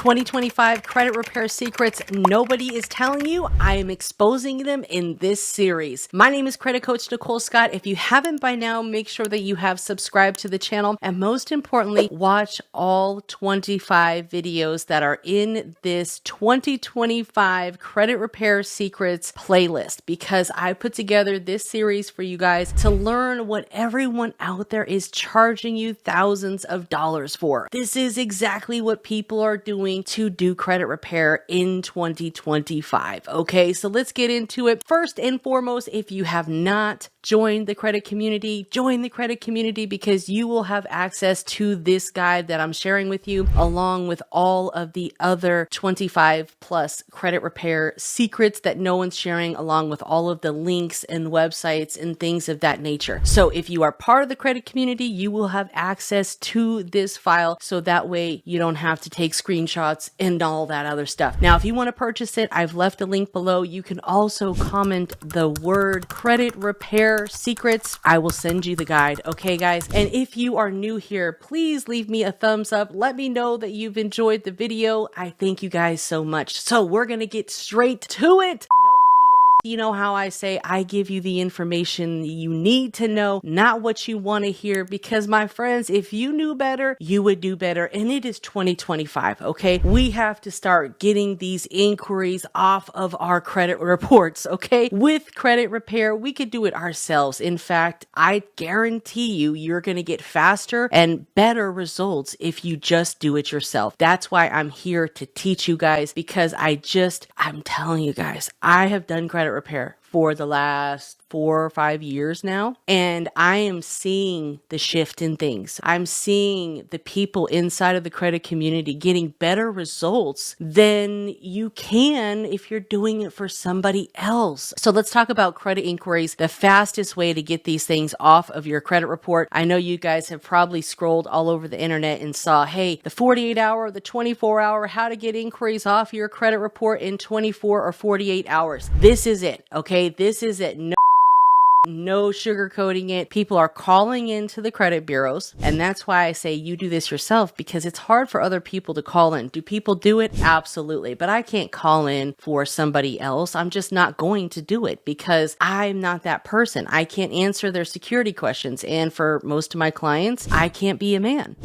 2025 credit repair secrets nobody is telling you. I am exposing them in this series. My name is credit coach Nicole Scott. If you haven't by now, make sure that you have subscribed to the channel, and most importantly, watch all 25 videos that are in this 2025 credit repair secrets playlist, because I put together this series for you guys to learn what everyone out there is charging you thousands of dollars for. This is exactly what people are doing to do credit repair in 2025. Okay, so let's get into it. First and foremost, if you have not joined the credit community, join the credit community, because you will have access to this guide that I'm sharing with you, along with all of the other 25 plus credit repair secrets that no one's sharing, along with all of the links and websites and things of that nature. So if you are part of the credit community, you will have access to this file, so that way you don't have to take screenshots and all that other stuff. Now, if you want to purchase it, I've left a link below. You can also comment the word credit repair secrets. I will send you the guide. Okay, guys? And if you are new here, please leave me a thumbs up. Let me know that you've enjoyed the video. I thank you guys so much. So we're going to get straight to it. You know how I say I give you the information you need to know, not what you want to hear, because my friends, if you knew better, you would do better. And it is 2025, okay? We have to start getting these inquiries off of our credit reports, okay? With credit repair, we could do it ourselves. In fact, I guarantee you, you're going to get faster and better results if you just do it yourself. That's why I'm here to teach you guys, because I'm telling you guys, I have done credit repair for the last 4 or 5 years now, and I am seeing the shift in things. I'm seeing the people inside of the credit community getting better results than you can if you're doing it for somebody else. So let's talk about credit inquiries, the fastest way to get these things off of your credit report. I know you guys have probably scrolled all over the internet and saw, hey, the 48-hour, the 24-hour, how to get inquiries off your credit report in 24 or 48 hours. This is it, okay? This is it. No sugarcoating it. People are calling into the credit bureaus, and that's why I say you do this yourself, because it's hard for other people to call in. Do people do it? Absolutely. But I can't call in for somebody else. I'm just not going to do it, because I'm not that person. I can't answer their security questions. And for most of my clients, I can't be a man,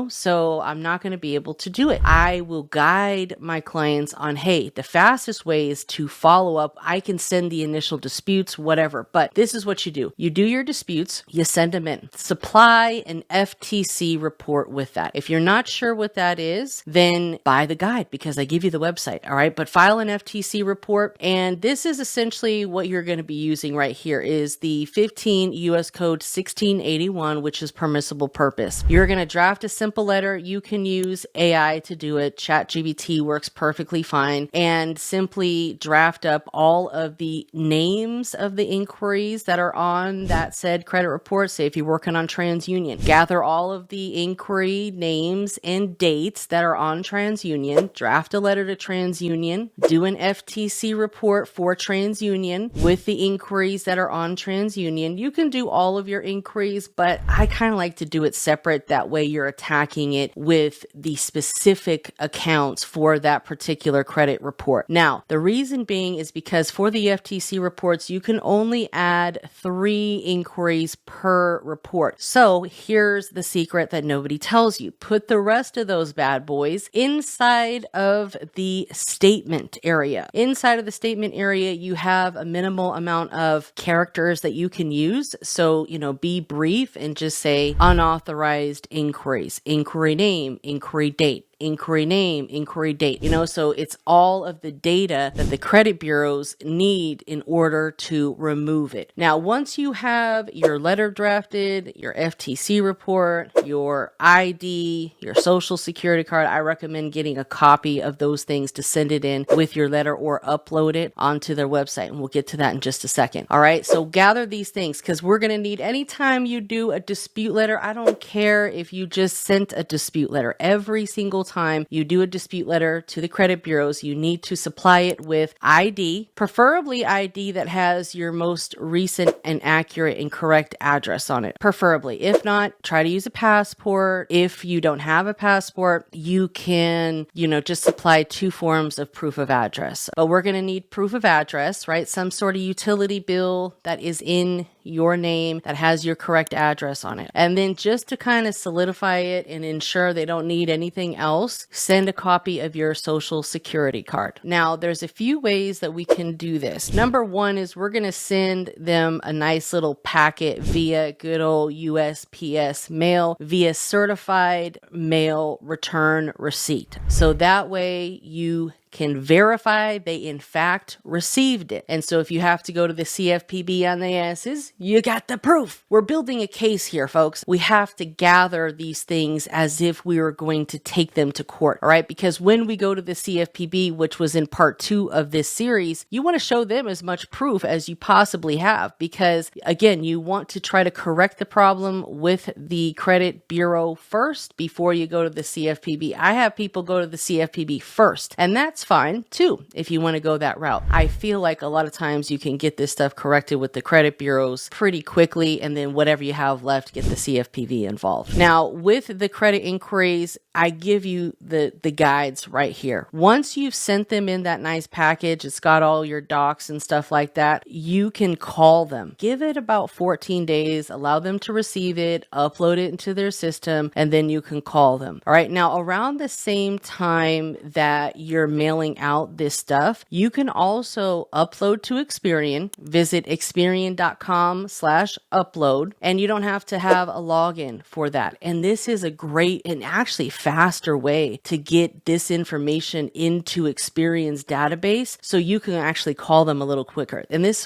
so I'm not going to be able to do it. I will guide my clients on, hey, the fastest way is to follow up. I can send the initial disputes, whatever, but this is what you do. You do your disputes, you send them in. Supply an FTC report with that. If you're not sure what that is, then buy the guide, because I give you the website, all right? But file an FTC report, and this is essentially what you're going to be using right here is the 15 U.S. Code 1681, which is permissible purpose. You're going to draft a simple letter. You can use AI to do it. ChatGPT works perfectly fine, and simply draft up all of the names of the inquiries that are on that said credit report. Say if you're working on TransUnion, gather all of the inquiry names and dates that are on TransUnion, draft a letter to TransUnion, do an FTC report for TransUnion with the inquiries that are on TransUnion. You can do all of your inquiries, but I kind of like to do it separate. That way you're attacking it with the specific accounts for that particular credit report. Now, the reason being is because for the FTC reports, you can only add 3 inquiries per report. So here's the secret that nobody tells you. Put the rest of those bad boys inside of the statement area. Inside of the statement area, you have a minimal amount of characters that you can use. So, be brief and just say unauthorized inquiries, inquiry name, inquiry date. Inquiry name, inquiry date, so it's all of the data that the credit bureaus need in order to remove it. Now, once you have your letter drafted, your FTC report, your ID, your social security card, I recommend getting a copy of those things to send it in with your letter or upload it onto their website. And we'll get to that in just a second. All right. So gather these things, because we're going to need, anytime you do a dispute letter, I don't care if you just sent a dispute letter, every single time you do a dispute letter to the credit bureaus, you need to supply it with ID, preferably ID that has your most recent and accurate and correct address on it, preferably. If not, try to use a passport. If you don't have a passport, you can, just supply 2 forms of proof of address. But we're going to need proof of address, right? Some sort of utility bill that is in your name that has your correct address on it. And then just to kind of solidify it and ensure they don't need anything else, send a copy of your social security card. Now, there's a few ways that we can do this. Number one is we're going to send them a nice little packet via good old USPS mail, via certified mail return receipt. So that way you can verify they in fact received it. And so if you have to go to the CFPB on the asses, you got the proof. We're building a case here, folks. We have to gather these things as if we were going to take them to court, all right? Because when we go to the CFPB, which was in part 2 of this series, you want to show them as much proof as you possibly have, because again, you want to try to correct the problem with the credit bureau first before you go to the CFPB. I have people go to the CFPB first, and that's fine too if you want to go that route. I feel like a lot of times you can get this stuff corrected with the credit bureaus pretty quickly, and then whatever you have left, get the CFPB involved. Now, with the credit inquiries, I give you the guides right here. Once you've sent them in that nice package, it's got all your docs and stuff like that, you can call them. Give it about 14 days, allow them to receive it, upload it into their system, and then you can call them. All right, now around the same time that you're mailing out this stuff, you can also upload to Experian. Visit experian.com/upload, and you don't have to have a login for that. And this is a great and actually faster way to get this information into Experian's database, so you can actually call them a little quicker. And this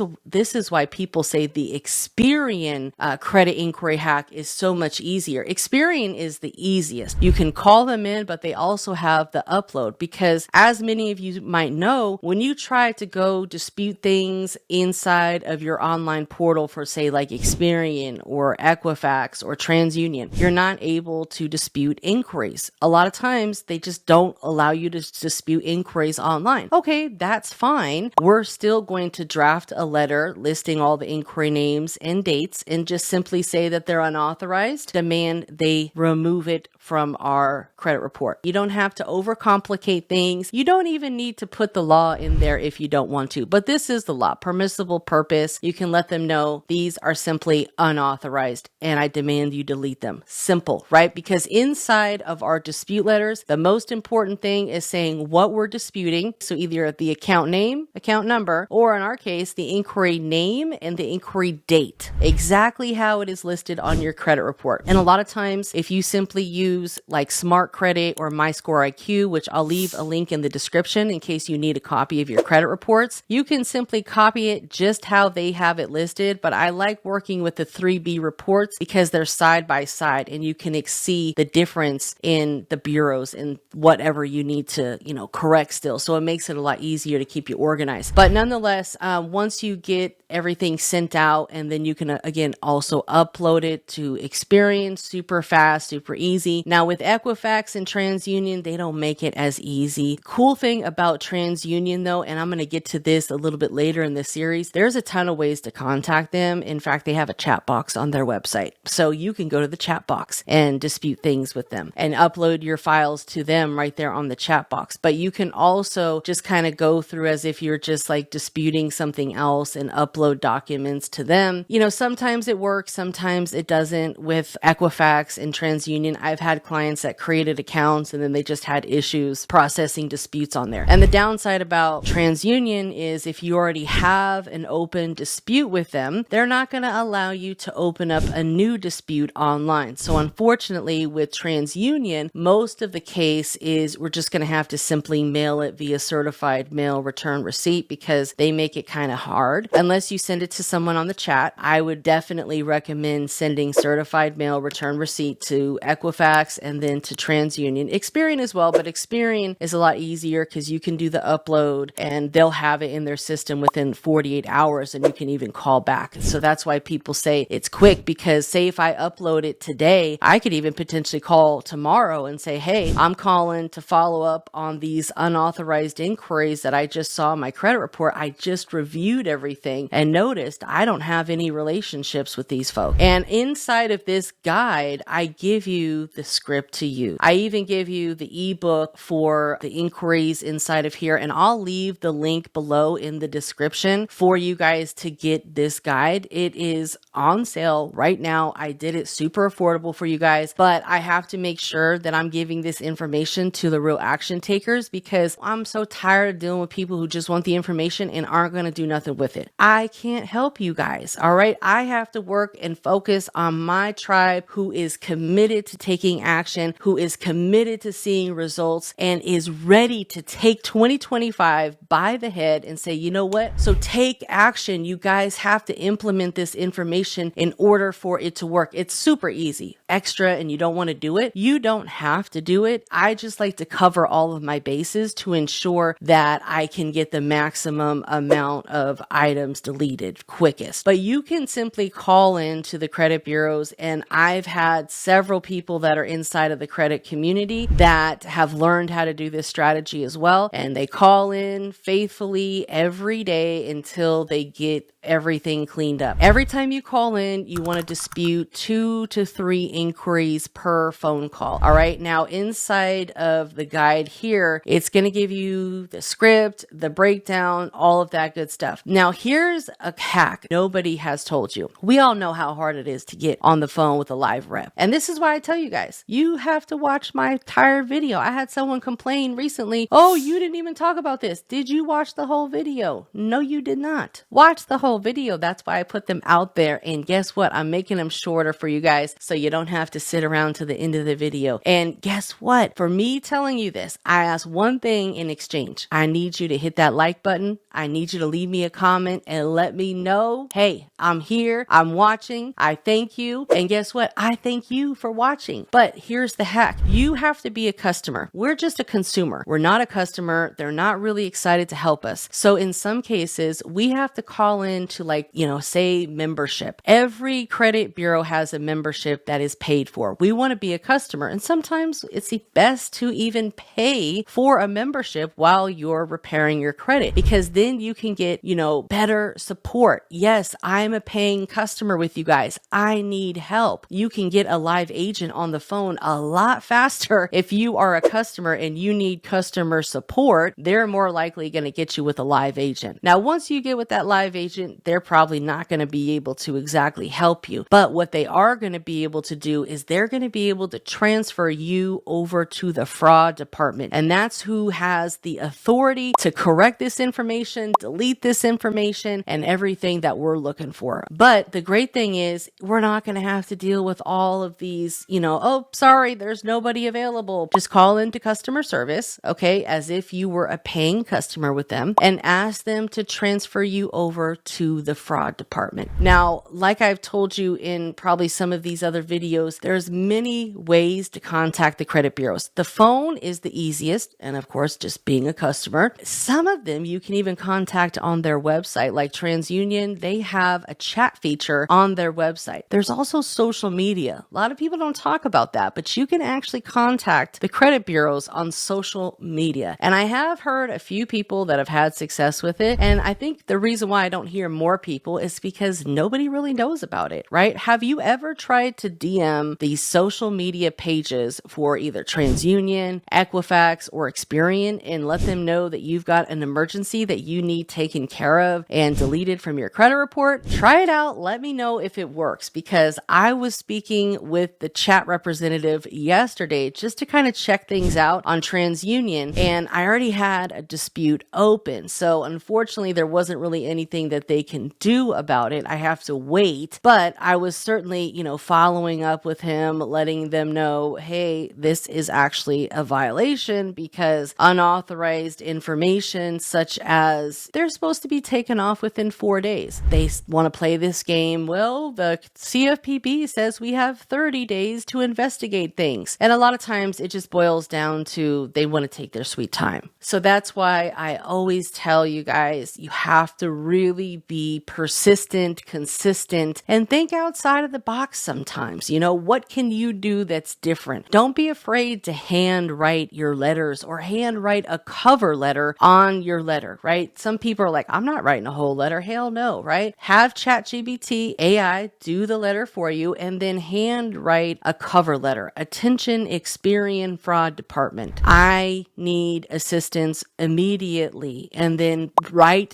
is why people say the Experian credit inquiry hack is so much easier. Experian is the easiest. You can call them in, but they also have the upload, because as many of you might know, when you try to go dispute things inside of your online portal for, say, like Experian or Equifax or TransUnion, you're not able to dispute inquiries. A lot of times they just don't allow you to dispute inquiries online. Okay, that's fine. We're still going to draft a letter listing all the inquiry names and dates and just simply say that they're unauthorized, demand they remove it from our credit report. You don't have to overcomplicate things. You don't even need to put the law in there if you don't want to, but this is the law. Permissible purpose. You can let them know these are simply unauthorized and I demand you delete them. Simple, right? Because inside of our dispute letters, the most important thing is saying what we're disputing. So either the account name, account number, or in our case, the inquiry name and the inquiry date, exactly how it is listed on your credit report. And a lot of times, if you simply use like Smart Credit or 𝑀yScoreIQ, which I'll leave a link in the description in case you need a copy of your credit reports, you can simply copy it just how they have it listed. But I like working with the 3B reports because they're side by side and you can see the difference in the bureaus and whatever you need to, correct still. So it makes it a lot easier to keep you organized. But nonetheless, once you get everything sent out, and then you can again also upload it to Experian, super fast, super easy. Now with Equifax and TransUnion, they don't make it as easy. Cool thing about TransUnion though, and I'm going to get to this a little bit later in the series, there's a ton of ways to contact them. In fact, they have a chat box on their website. So you can go to the chat box and dispute things with them and upload your files to them right there on the chat box. But you can also just kind of go through as if you're just like disputing something else and upload documents to them. Sometimes it works, sometimes it doesn't. With Equifax and TransUnion, I've had clients that created accounts and then they just had issues processing disputes on there. And the downside about TransUnion is if you already have an open dispute with them, they're not going to allow you to open up a new dispute online. So unfortunately with TransUnion, most of the case is we're just going to have to simply mail it via certified mail return receipt because they make it kind of hard. Unless you send it to someone on the chat, I would definitely recommend sending certified mail return receipt to Equifax, Equifax and then to TransUnion. Experian as well, but Experian is a lot easier because you can do the upload and they'll have it in their system within 48 hours and you can even call back. So that's why people say it's quick, because say if I upload it today, I could even potentially call tomorrow and say, hey, I'm calling to follow up on these unauthorized inquiries that I just saw in my credit report. I just reviewed everything and noticed I don't have any relationships with these folks. And inside of this guide, I give you the script to use. I even give you the ebook for the inquiries inside of here, and I'll leave the link below in the description for you guys to get this guide. It is on sale right now. I did it super affordable for you guys, but I have to make sure that I'm giving this information to the real action takers, because I'm so tired of dealing with people who just want the information and aren't going to do nothing with it. I can't help you guys. All right. I have to work and focus on my tribe who is committed to taking action, who is committed to seeing results, and is ready to take 2025 by the head and say, you know what? So take action. You guys have to implement this information in order for it to work. It's super easy. Extra and you don't want to do it, you don't have to do it. I just like to cover all of my bases to ensure that I can get the maximum amount of items deleted quickest. But you can simply call in to the credit bureaus, and I've had several people that are inside of the credit community that have learned how to do this strategy as well, and they call in faithfully every day until they get everything cleaned up. Every time you call in, you want to dispute 2 to 3 inquiries per phone call. All right. Now, inside of the guide here, it's going to give you the script, the breakdown, all of that good stuff. Now, here's a hack nobody has told you. We all know how hard it is to get on the phone with a live rep. And this is why I tell you guys, you have to watch my entire video. I had someone complain recently, oh, you didn't even talk about this. Did you watch the whole video? No, you did not. Watch the whole video. That's why I put them out there. And guess what? I'm making them shorter for you guys so you don't have to sit around to the end of the video. And guess what? For me telling you this, I ask one thing in exchange. I need you to hit that like button. I need you to leave me a comment and let me know, hey, I'm here, I'm watching, I thank you. And guess what? I thank you for watching. But here's the hack. You have to be a customer. We're just a consumer. We're not a customer. They're not really excited to help us. So in some cases, we have to call in to, like, say membership. Every credit bureau has a membership that is paid for. We want to be a customer. And sometimes it's the best to even pay for a membership while you're repairing your credit, because then you can get, better support. Yes, I'm a paying customer with you guys. I need help. You can get a live agent on the phone a lot faster if you are a customer and you need customer support. They're more likely going to get you with a live agent. Now, once you get with that live agent, they're probably not going to be able to exactly help you. But what they are going to be able to do is they're going to be able to transfer you over to the fraud department. And that's who has the authority to correct this information, delete this information, and everything that we're looking for. But the great thing is we're not going to have to deal with all of these, oh, sorry, there's nobody available. Just call into customer service, okay, as if you were a paying customer with them, and ask them to transfer you over to the fraud department. Now, like I've told you in probably some of these other videos, there's many ways to contact the credit bureaus. The phone is the easiest, and of course, just being a customer. Some of them you can even contact on their website, like TransUnion. They have a chat feature on their website. There's also social media. A lot of people don't talk about that, but you can actually contact the credit bureaus on social media. And I have heard a few people that have had success with it. And I think the reason why I don't hear more people is because nobody really knows about it, right? Have you ever tried to DM these social media pages for either TransUnion, Equifax, or Experian and let them know that you've got an emergency that you need taken care of and deleted from your credit report? Try it out. Let me know if it works, because I was speaking with the chat representative yesterday just to kind of check things out on TransUnion, and I already had a dispute open. So unfortunately, there wasn't really anything that they can do about it. I have to wait, but I was certainly, following up with him, letting them know, hey, this is actually a violation because unauthorized information such as they're supposed to be taken off within 4 days. They want to play this game. Well, the CFPB says we have 30 days to investigate things. And a lot of times it just boils down to they want to take their sweet time. So that's why I always tell you guys, you have to really be persistent, consistent, and think outside of the box sometimes. What can you do that's different? Don't be afraid to handwrite your letters or handwrite a cover letter on your letter, right? Some people are like, I'm not writing a whole letter. Hell no, right? Have ChatGPT AI do the letter for you and then handwrite a cover letter. Attention, Experian Fraud Department. I need assistance immediately. And then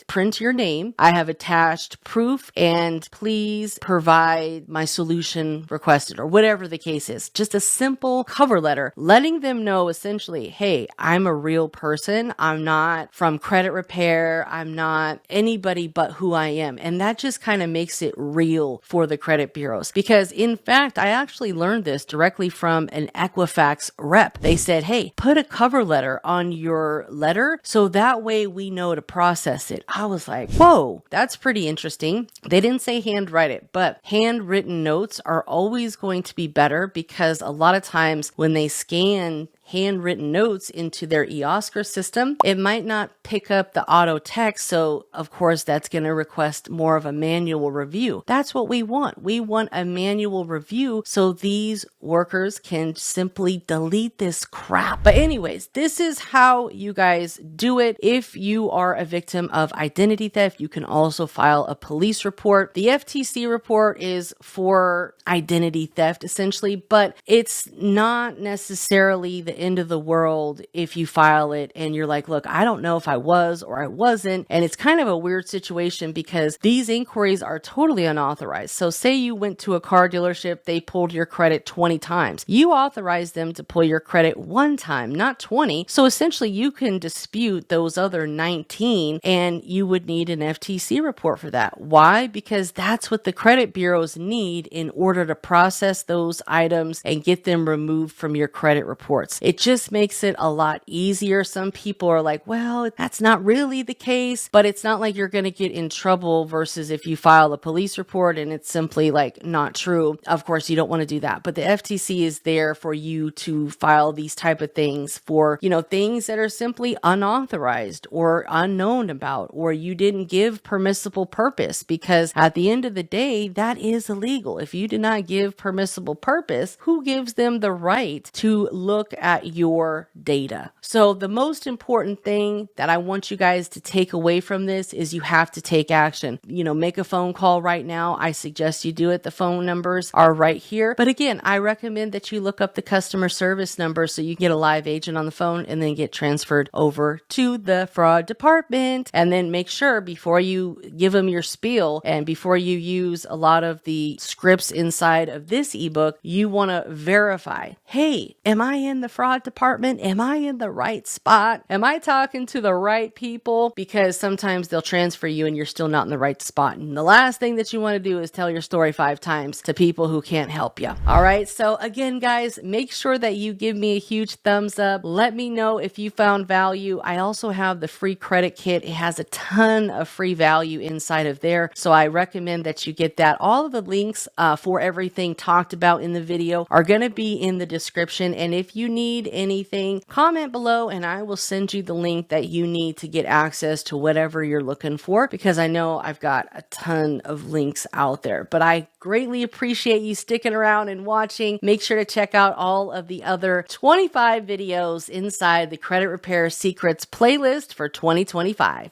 print your name. I have attached proof and please provide my solution requested or whatever the case is. Just a simple cover letter, letting them know essentially, hey, I'm a real person. I'm not from credit repair. I'm not anybody but who I am. And that just kind of makes it real for the credit bureaus. Because in fact, I actually learned this directly from an Equifax rep. They said, hey, put a cover letter on your letter so that way we know to process it. I was like, whoa, that's pretty interesting. They didn't say handwrite it, but handwritten notes are always going to be better because a lot of times when they scan handwritten notes into their 𝒐𝒐 system, it might not pick up the auto text. So of course that's going to request more of a manual review. That's what we want. We want a manual review so these workers can simply delete this crap. But anyways, this is how you guys do it. If you are a victim of identity theft, you can also file a police report. The FTC report is for identity theft essentially, but it's not necessarily the end of the world if you file it and you're like, look, I don't know if I was or I wasn't. And it's kind of a weird situation because these inquiries are totally unauthorized. So say you went to a car dealership, they pulled your credit 20 times. You authorized them to pull your credit one time, not 20. So essentially you can dispute those other 19 and you would need an FTC report for that. Why? Because that's what the credit bureaus need in order to process those items and get them removed from your credit reports. It just makes it a lot easier. Some people are like, well, that's not really the case, but it's not like you're going to get in trouble versus if you file a police report and it's simply like not true. Of course, you don't want to do that, but the FTC is there for you to file these type of things for, things that are simply unauthorized or unknown about, or you didn't give permissible purpose, because at the end of the day, that is illegal. If you did not give permissible purpose, who gives them the right to look at your data? So the most important thing that I want you guys to take away from this is you have to take action. Make a phone call right now. I suggest you do it. The phone numbers are right here. But again, I recommend that you look up the customer service number so you get a live agent on the phone and then get transferred over to the fraud department. And then make sure before you give them your spiel and before you use a lot of the scripts inside of this ebook, you want to verify, hey, am I in the fraud department? Am I in the right spot? Am I talking to the right people? Because sometimes they'll transfer you and you're still not in the right spot. And the last thing that you want to do is tell your story 5 times to people who can't help you. All right. So again, guys, make sure that you give me a huge thumbs up. Let me know if you found value. I also have the free credit kit. It has a ton of free value inside of there. So I recommend that you get that. All of the links for everything talked about in the video are going to be in the description. And if you need anything, comment below and I will send you the link that you need to get access to whatever you're looking for, because I know I've got a ton of links out there. But I greatly appreciate you sticking around and watching. Make sure to check out all of the other 25 videos inside the Credit Repair Secrets playlist for 2025.